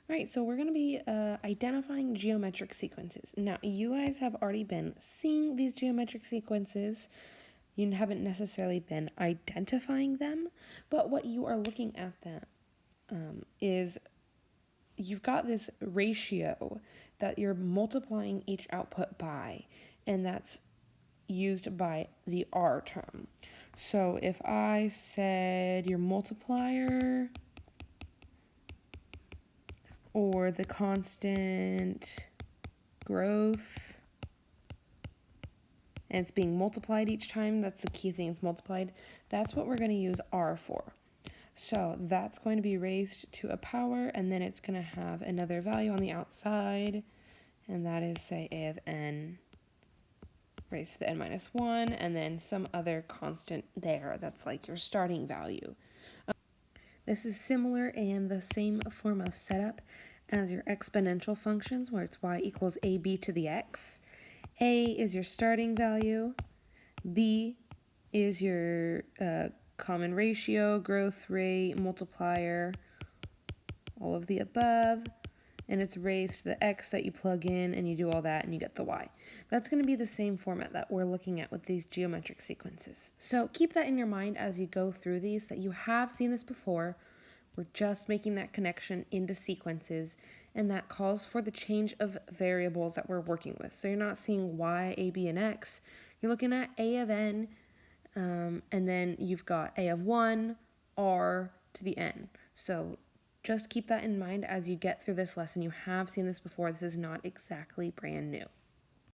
Right, so we're going to be identifying geometric sequences. Now, you guys have already been seeing these geometric sequences. You haven't necessarily been identifying them, but what you are looking at them is you've got this ratio that you're multiplying each output by, and that's used by the R term. So if I said your multiplier or the constant growth, and it's being multiplied each time, that's the key thing, it's multiplied, that's what we're going to use R for. So that's going to be raised to a power, and then it's going to have another value on the outside, and that is, say, a of n raised to the n minus 1, and then some other constant there that's like your starting value. This is similar and the same form of setup as your exponential functions, where it's y equals ab to the x. A is your starting value, b is your common ratio, growth rate, multiplier, all of the above, and it's raised to the x that you plug in, and you do all that and you get the y. That's going to be the same format that we're looking at with these geometric sequences. So keep that in your mind as you go through these, that you have seen this before. We're just making that connection into sequences, and that calls for the change of variables that we're working with. So you're not seeing y, a, b, and x. You're looking at a of n, and then you've got a of 1, r to the n. So just keep that in mind as you get through this lesson. You have seen this before. This is not exactly brand new.